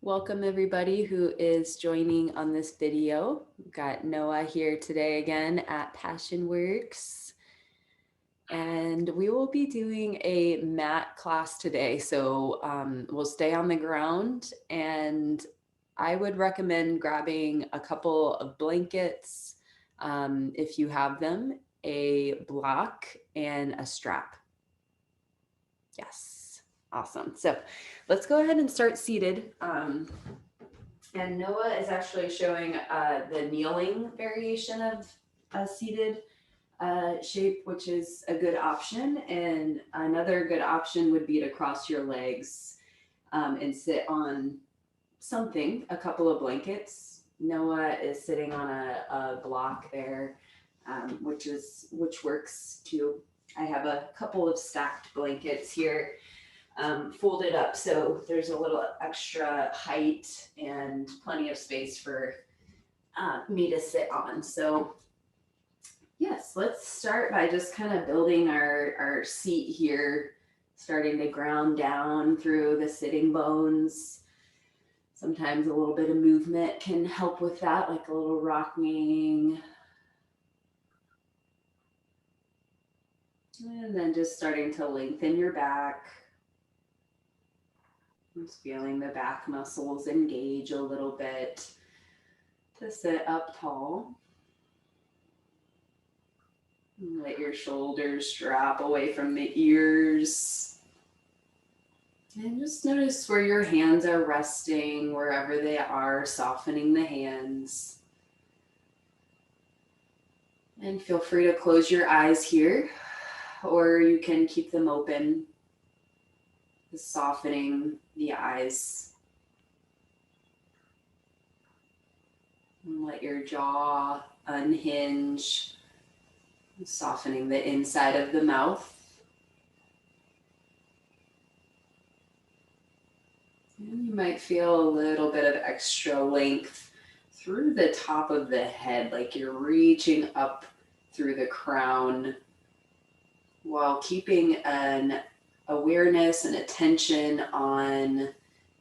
Welcome everybody who is joining on this video. We've got Noah here today again at Passion Works. And we will be doing a mat class today. So we'll stay on the ground, and I would recommend grabbing a couple of blankets if you have them, a block, and a strap. Yes, awesome. So let's go ahead and start seated. And Noah is actually showing the kneeling variation of a seated shape, which is a good option. And another good option would be to cross your legs and sit on something, a couple of blankets. Noah is sitting on a block there, which works too. I have a couple of stacked blankets here folded up, so there's a little extra height and plenty of space for me to sit on. So yes, let's start by just kind of building our seat here, starting to ground down through the sitting bones. Sometimes a little bit of movement can help with that, like a little rocking. And then just starting to lengthen your back. Just feeling the back muscles engage a little bit to sit up tall. Let your shoulders drop away from the ears. And just notice where your hands are resting, wherever they are, softening the hands. And feel free to close your eyes here, or you can keep them open, just softening the eyes. And let your jaw unhinge, softening the inside of the mouth. And you might feel a little bit of extra length through the top of the head, like you're reaching up through the crown, while keeping an awareness and attention on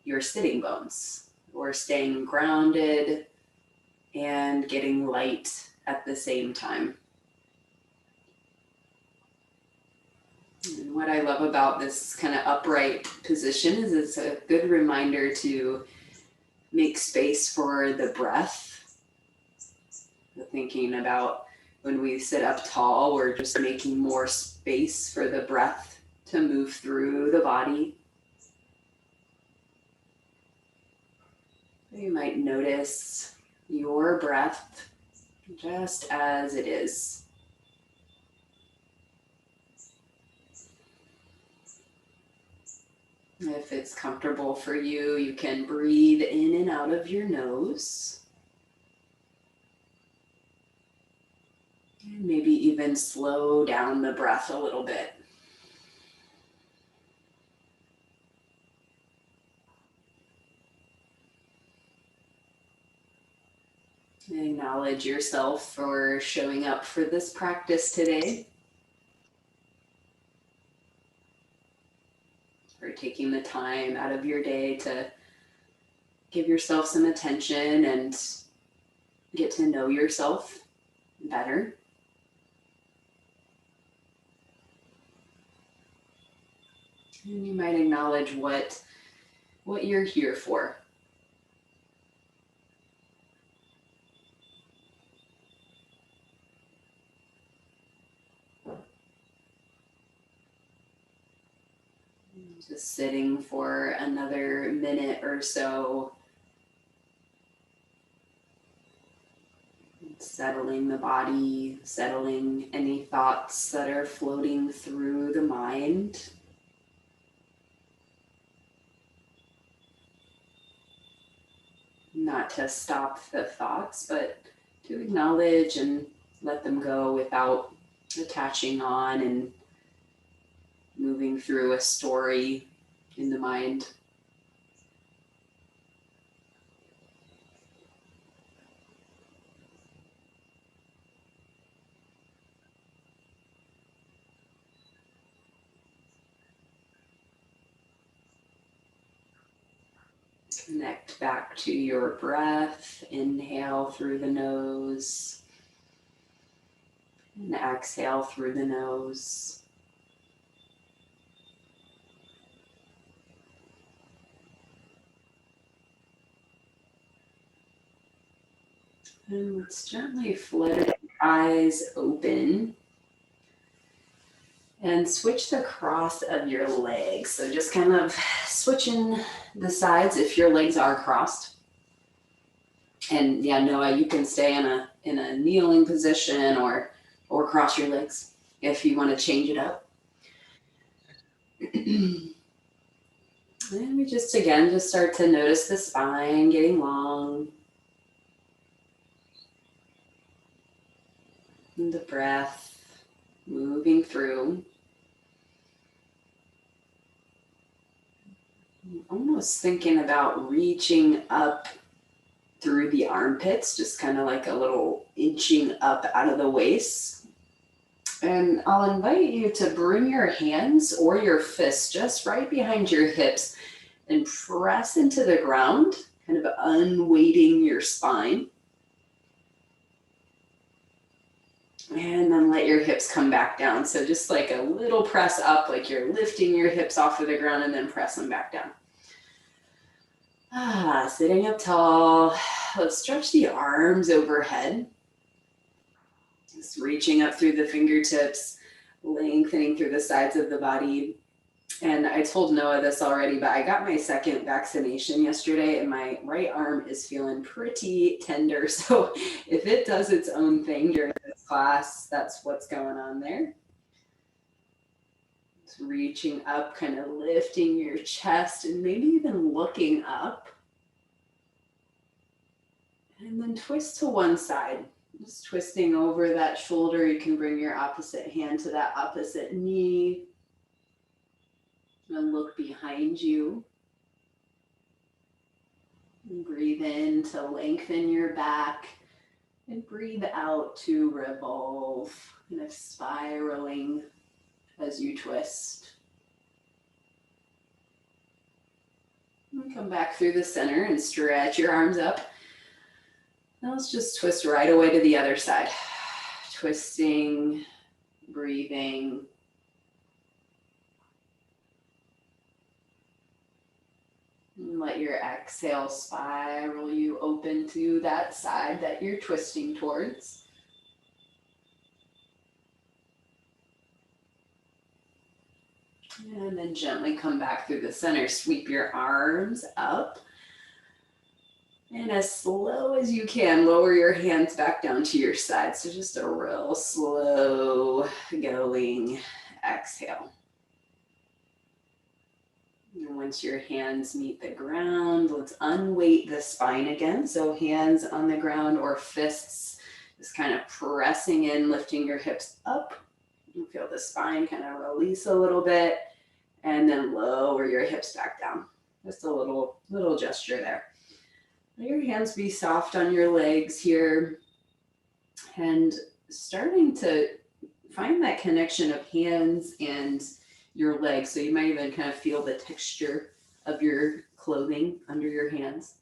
your sitting bones, or staying grounded and getting light at the same time. And what I love about this kind of upright position is it's a good reminder to make space for the breath. Thinking about when we sit up tall, we're just making more space for the breath to move through the body. You might notice your breath just as it is. If it's comfortable for you, you can breathe in and out of your nose. And maybe even slow down the breath a little bit. Acknowledge yourself for showing up for this practice today, for taking the time out of your day to give yourself some attention and get to know yourself better. And you might acknowledge what you're here for. Just sitting for another minute or so, settling the body, settling any thoughts that are floating through the mind. Not to stop the thoughts, but to acknowledge and let them go without attaching on and moving through a story in the mind. Connect back to your breath. Inhale through the nose and exhale through the nose. And let's gently flutter the eyes open and switch the cross of your legs. So just kind of switching the sides if your legs are crossed. And yeah, Noah, you can stay in a kneeling position or cross your legs if you want to change it up. And we just start to notice the spine getting long. And the breath moving through. Almost thinking about reaching up through the armpits, just kind of like a little inching up out of the waist. And I'll invite you to bring your hands or your fists just right behind your hips and press into the ground, kind of unweighting your spine. And then let your hips come back down. So just like a little press up, like you're lifting your hips off of the ground and then press them back down. Sitting up tall. Let's stretch the arms overhead. Just reaching up through the fingertips, lengthening through the sides of the body. And I told Noah this already, but I got my second vaccination yesterday and my right arm is feeling pretty tender. So if it does its own thing during this class, that's what's going on there. It's reaching up, kind of lifting your chest and maybe even looking up. And then twist to one side. Just twisting over that shoulder. You can bring your opposite hand to that opposite knee. And look behind you. And breathe in to lengthen your back. And breathe out to revolve. Kind of spiraling as you twist. And come back through the center and stretch your arms up. Now let's just twist right away to the other side. Twisting, breathing. And let your exhale spiral you open to that side that you're twisting towards. And then gently come back through the center. Sweep your arms up. And as slow as you can, lower your hands back down to your side. So just a real slow going exhale. And once your hands meet the ground, let's unweight the spine again. So hands on the ground or fists, just kind of pressing in, lifting your hips up. You feel the spine kind of release a little bit and then lower your hips back down. Just a little gesture there. Let your hands be soft on your legs here and starting to find that connection of hands and your legs. So you might even kind of feel the texture of your clothing under your hands.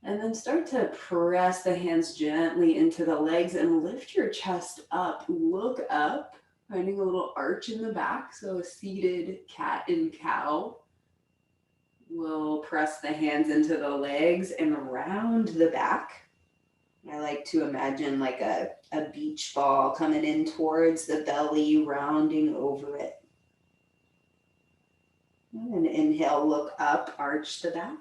And then start to press the hands gently into the legs and lift your chest up. Look up, finding a little arch in the back. So a seated cat and cow. We'll press the hands into the legs and round the back. I like to imagine like a beach ball coming in towards the belly, rounding over it. And inhale, look up, arch the back.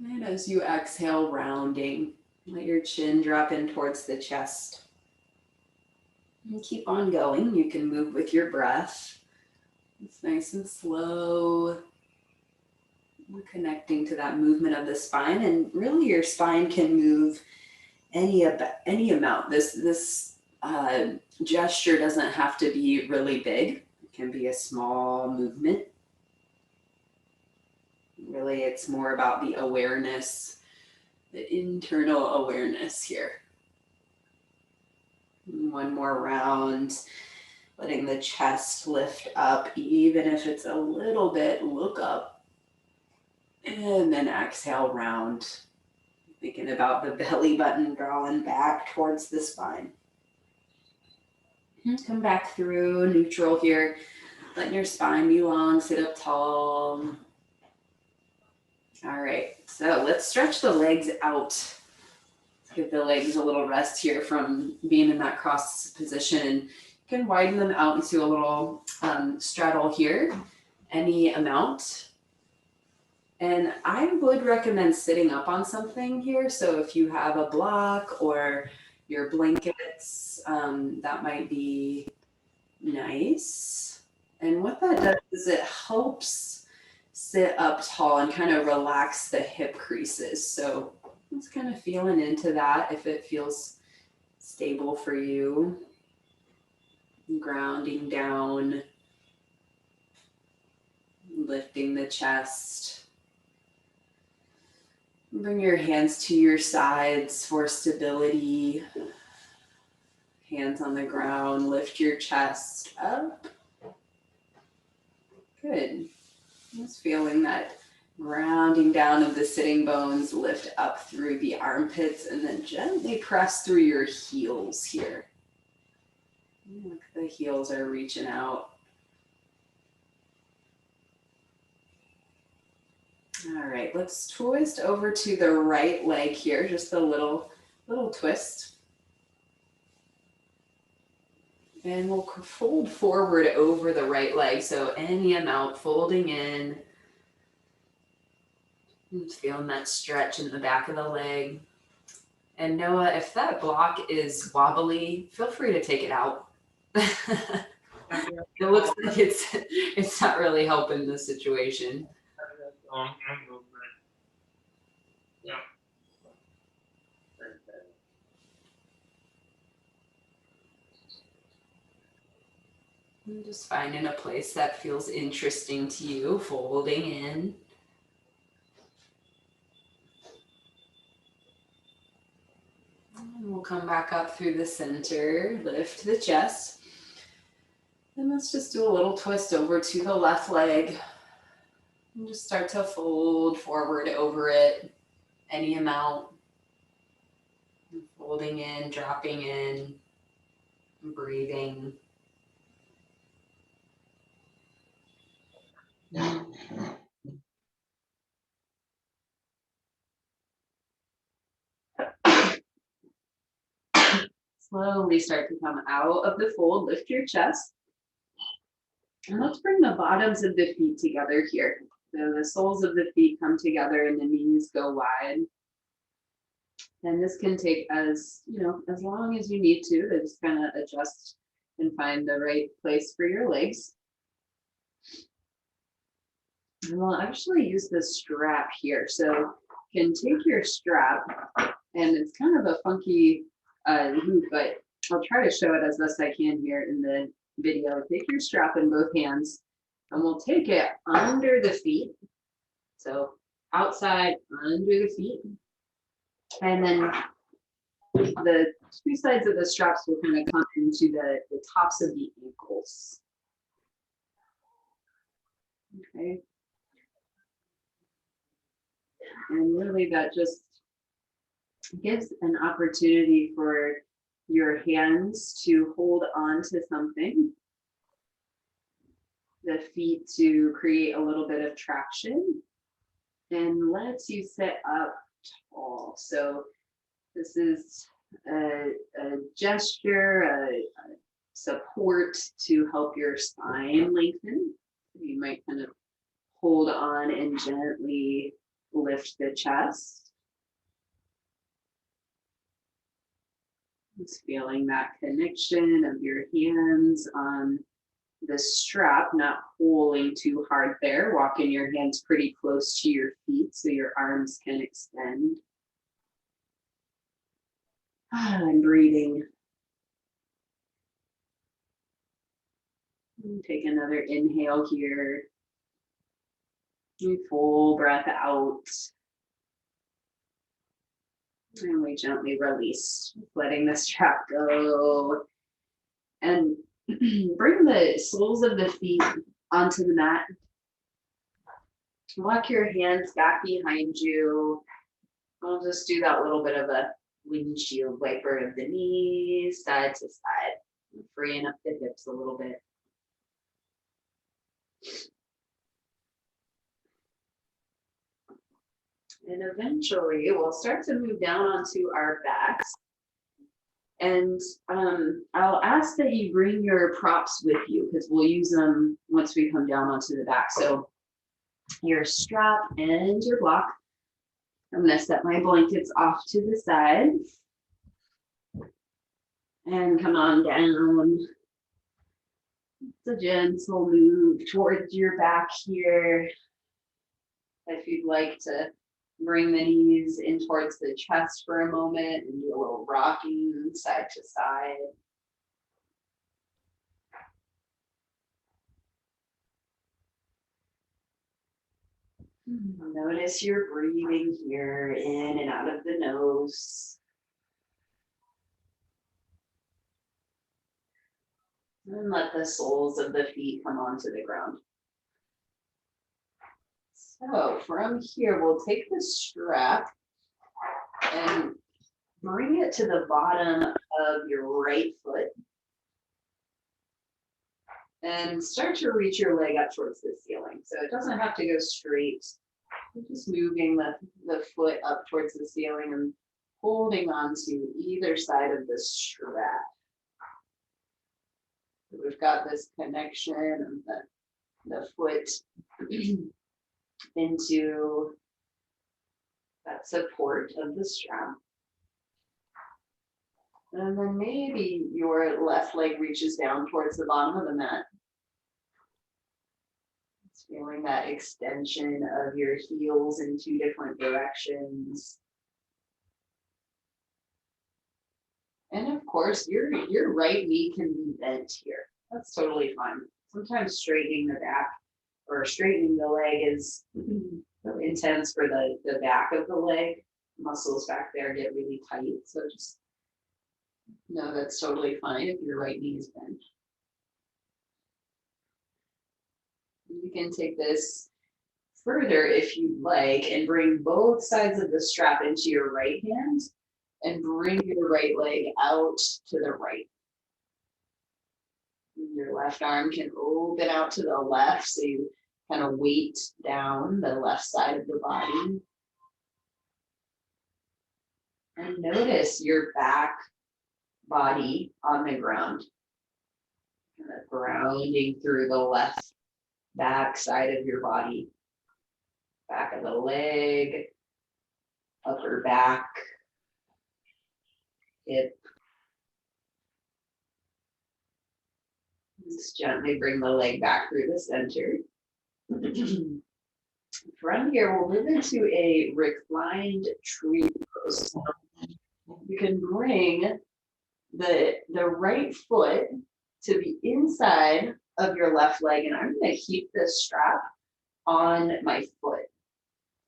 And as you exhale, rounding, let your chin drop in towards the chest. And keep on going. You can move with your breath. It's nice and slow. Connecting to that movement of the spine. And really your spine can move any amount. This gesture doesn't have to be really big. It can be a small movement. Really, it's more about the awareness, the internal awareness here. One more round, letting the chest lift up, even if it's a little bit, look up. And then exhale, round. Thinking about the belly button drawing back towards the spine. Come back through neutral here. Letting your spine be long, sit up tall. All right, so let's stretch the legs out. Give the legs a little rest here from being in that cross position, and you can widen them out into a little straddle here, any amount. And I would recommend sitting up on something here. So if you have a block or your blankets, that might be nice. And what that does is it helps sit up tall and kind of relax the hip creases. So just kind of feeling into that if it feels stable for you. Grounding down, lifting the chest. Bring your hands to your sides for stability. Hands on the ground, lift your chest up. Good. Just feeling that grounding down of the sitting bones, lift up through the armpits, and then gently press through your heels here. Look, the heels are reaching out. All right, let's twist over to the right leg here, just a little twist. And we'll fold forward over the right leg. So any amount, folding in. Just feeling that stretch in the back of the leg. And Noah, if that block is wobbly, feel free to take it out. It looks like it's not really helping the situation. Yeah. And just finding a place that feels interesting to you, folding in. And we'll come back up through the center, lift the chest. And let's just do a little twist over to the left leg. And just start to fold forward over it, any amount. Folding in, dropping in, breathing. Slowly start to come out of the fold, lift your chest. And let's bring the bottoms of the feet together here. So the soles of the feet come together and the knees go wide. And this can take as long as you need to just kind of adjust and find the right place for your legs. And we'll actually use the strap here. So you can take your strap, and it's kind of a funky loop, but I'll try to show it as best I can here in the video. Take your strap in both hands, and we'll take it under the feet. So outside, under the feet. And then the two sides of the straps will kind of come into the tops of the ankles. Okay. And really that just gives an opportunity for your hands to hold on to something, the feet to create a little bit of traction, and lets you sit up tall. So this is a gesture, a support to help your spine lengthen. You might kind of hold on and gently lift the chest. Just feeling that connection of your hands on the strap, not pulling too hard there. Walking your hands pretty close to your feet so your arms can extend. And breathing. Take another inhale here. Full breath out. And we gently release, letting the strap go. And bring the soles of the feet onto the mat. Walk your hands back behind you. I'll just do that little bit of a windshield wiper of the knees, side to side, freeing up the hips a little bit. And eventually we'll start to move down onto our backs. And I'll ask that you bring your props with you because we'll use them once we come down onto the back. So your strap and your block. I'm going to set my blankets off to the side. And come on down. It's a gentle move towards your back here. If you'd like to bring the knees in towards the chest for a moment and do a little rocking side to side. Notice your breathing here in and out of the nose. And let the soles of the feet come onto the ground. So from here, we'll take the strap and bring it to the bottom of your right foot. And start to reach your leg up towards the ceiling. So it doesn't have to go straight. You're just moving the foot up towards the ceiling and holding on to either side of the strap. We've got this connection of the foot into that support of the strap. And then maybe your left leg reaches down towards the bottom of the mat. It's feeling that extension of your heels in two different directions. And of course, your right knee can be bent here. That's totally fine. Sometimes straightening the back or straightening the leg is intense for the back of the leg. Muscles back there get really tight. So just know that's totally fine if your right knee is bent. You can take this further if you'd like and bring both sides of the strap into your right hand and bring your right leg out to the right. Your left arm can open out to the left, so you kind of weight down the left side of the body. And notice your back body on the ground. Kind of grounding through the left back side of your body. Back of the leg, upper back, hip. Just gently bring the leg back through the center. From here, we'll move into a reclined tree pose. You can bring the right foot to the inside of your left leg, and I'm going to keep this strap on my foot.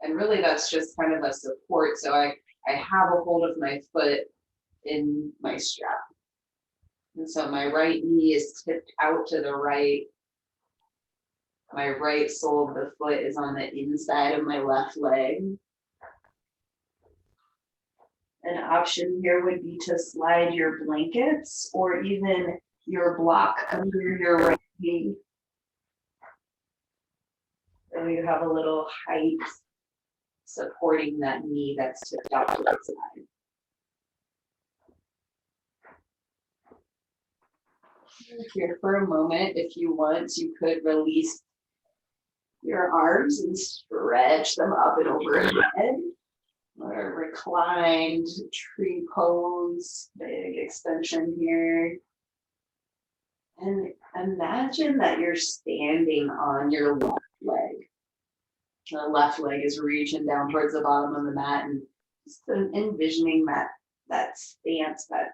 And really, that's just kind of a support. So I have a hold of my foot in my strap. And so my right knee is tipped out to the right. My right sole of the foot is on the inside of my left leg. An option here would be to slide your blankets or even your block under your right knee. So you have a little height supporting that knee that's tipped out to the side. Here for a moment, if you want, you could release your arms and stretch them up and overhead. Or a reclined tree pose, big extension here. And imagine that you're standing on your left leg. The left leg is reaching down towards the bottom of the mat, and just envisioning that stance, that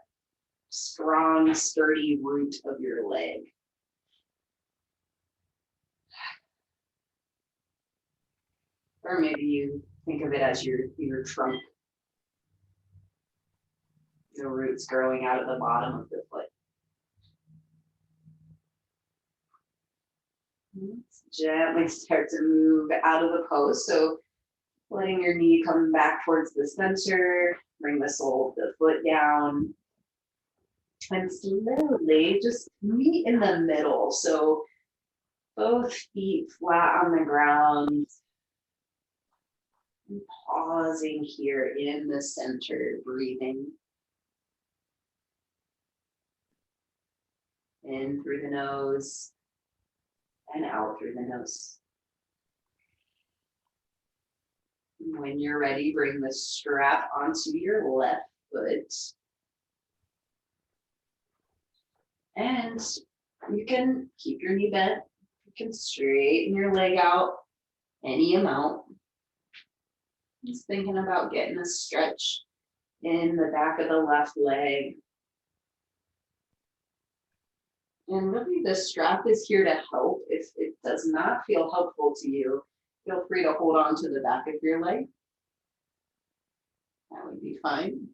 strong, sturdy root of your leg. Or maybe you think of it as your trunk. The roots growing out of the bottom of the foot. Let's gently start to move out of the pose. So letting your knee come back towards the center, bring the sole of the foot down. And slowly just meet in the middle. So both feet flat on the ground. And pausing here in the center, breathing. In through the nose and out through the nose. When you're ready, bring the strap onto your left foot. And you can keep your knee bent. You can straighten your leg out any amount. Just thinking about getting a stretch in the back of the left leg. And really the strap is here to help. If it does not feel helpful to you, feel free to hold on to the back of your leg. That would be fine.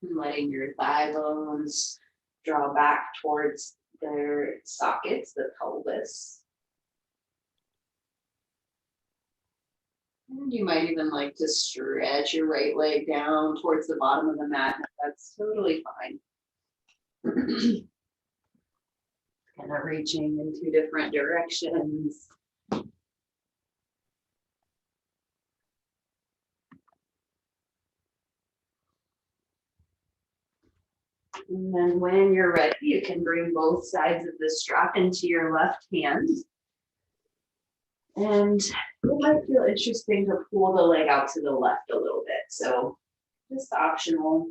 And letting your thigh bones draw back towards their sockets, the pelvis. And you might even like to stretch your right leg down towards the bottom of the mat. That's totally fine. Kind of reaching in two different directions. And then when you're ready, you can bring both sides of the strap into your left hand. And it might feel interesting to pull the leg out to the left a little bit. So just optional.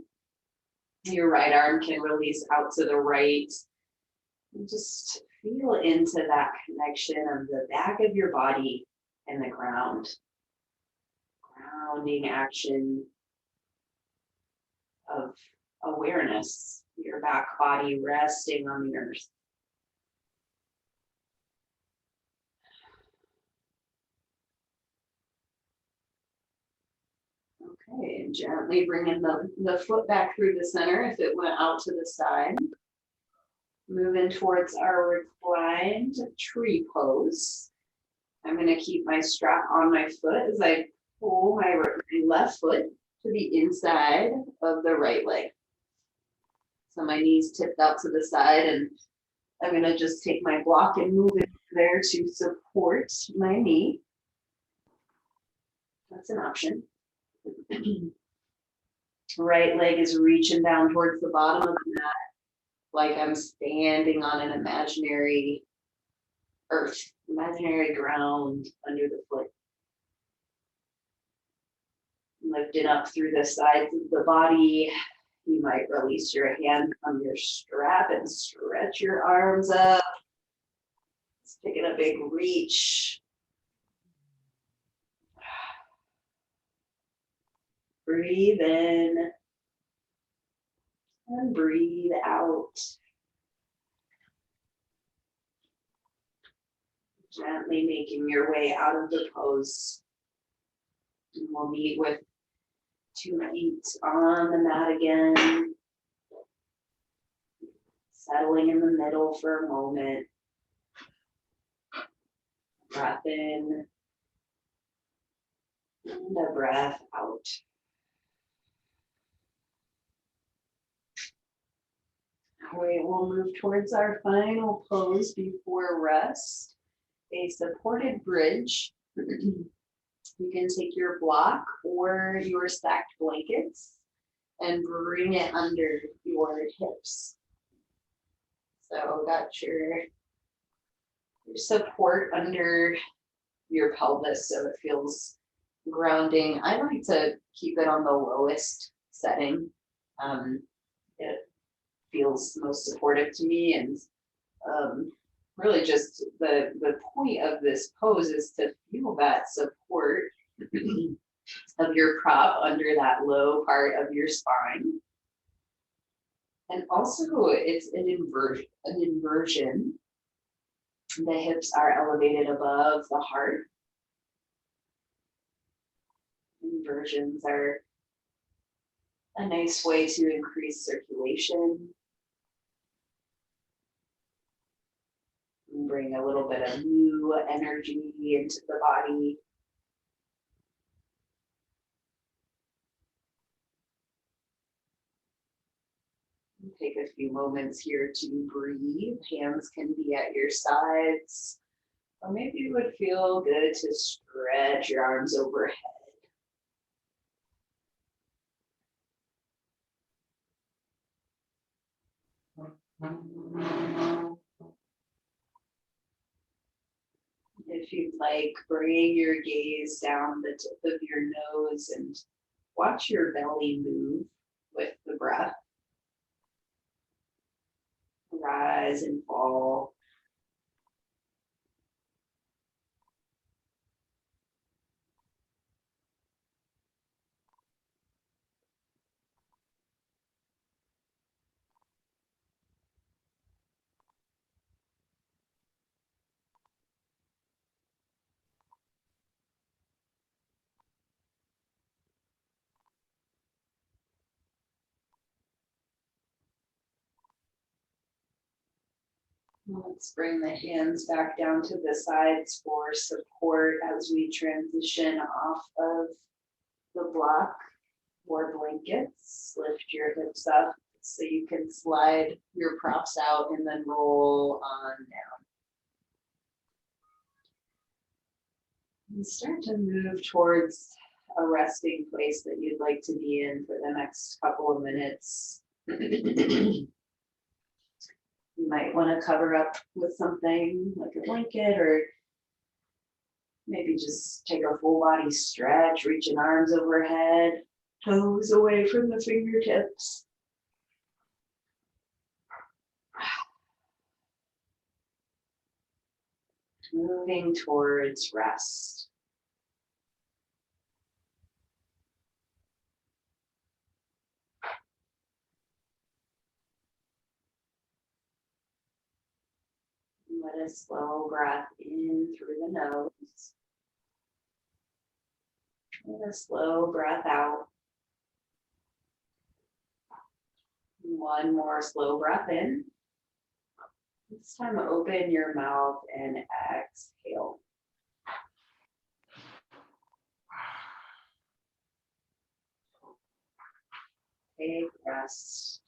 Your right arm can release out to the right. And just feel into that connection of the back of your body and the ground. Grounding action of awareness. Your back body resting on the earth. Okay, and gently bringing the foot back through the center if it went out to the side. Moving towards our reclined tree pose. I'm going to keep my strap on my foot as I pull my left foot to the inside of the right leg. So my knees tipped out to the side, and I'm going to just take my block and move it there to support my knee. That's an option. Right leg is reaching down towards the bottom of the mat, like I'm standing on an imaginary earth, imaginary ground under the foot. Lifting up through the sides of the body. You might release your hand from your strap and stretch your arms up. It's taking a big reach. Breathe in and breathe out. Gently making your way out of the pose. And we'll meet with 2 feet on the mat again. Settling in the middle for a moment. Breath in and a breath out. All right, we'll move towards our final pose before rest, a supported bridge. You can take your block or your stacked blankets and bring it under your hips. So got your support under your pelvis so it feels grounding. I like to keep it on the lowest setting. It feels most supportive to me, and really just the point of this pose is to feel that support of your prop under that low part of your spine. And also it's an inversion. The hips are elevated above the heart. Inversions are a nice way to increase circulation. bring a little bit of new energy into the body. Take a few moments here to breathe. Hands can be at your sides. Or maybe it would feel good to stretch your arms overhead. If you'd like, bring your gaze down the tip of your nose and watch your belly move with the breath. Rise and fall. Let's bring the hands back down to the sides for support as we transition off of the block or blankets. Lift your hips up so you can slide your props out and then roll on down. And start to move towards a resting place that you'd like to be in for the next couple of minutes. You might want to cover up with something like a blanket, or maybe just take a full body stretch, reaching arms overhead, toes away from the fingertips. Moving towards rest. Let a slow breath in through the nose. And a slow breath out. One more slow breath in. This time open your mouth and exhale. Take rest.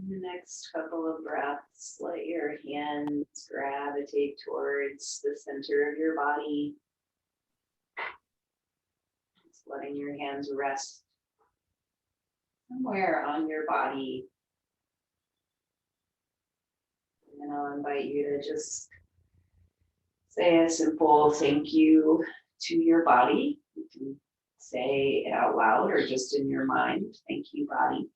The next couple of breaths, let your hands gravitate towards the center of your body. Just letting your hands rest somewhere on your body. And then I'll invite you to just say a simple thank you to your body. You can say it out loud or just in your mind. Thank you, body.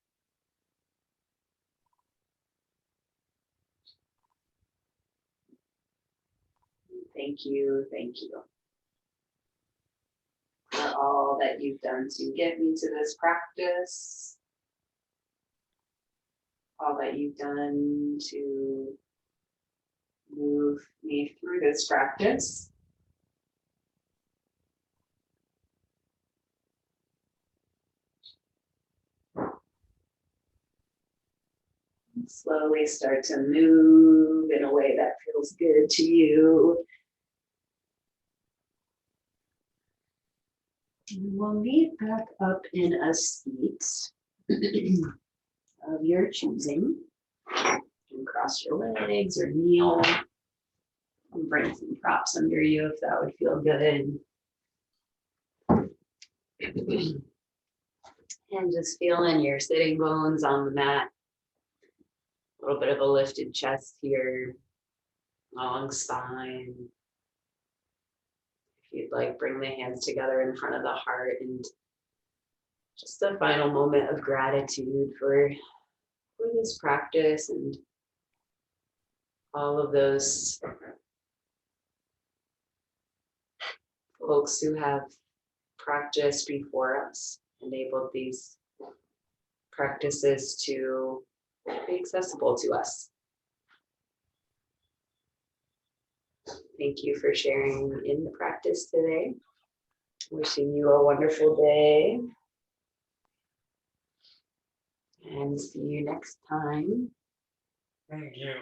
Thank you, thank you. For that you've done to get me to this practice, all that you've done to move me through this practice. Slowly start to move in a way that feels good to you. And we'll meet back up in a seat of your choosing. You can cross your legs or kneel. And bring some props under you if that would feel good. And just feeling your sitting bones on the mat. A little bit of a lifted chest here, long spine. If you'd like, bring the hands together in front of the heart, and just a final moment of gratitude for this practice and all of those folks who have practiced before us, enabled these practices to be accessible to us. Thank you for sharing in the practice today. Wishing you a wonderful day. And see you next time. Thank you.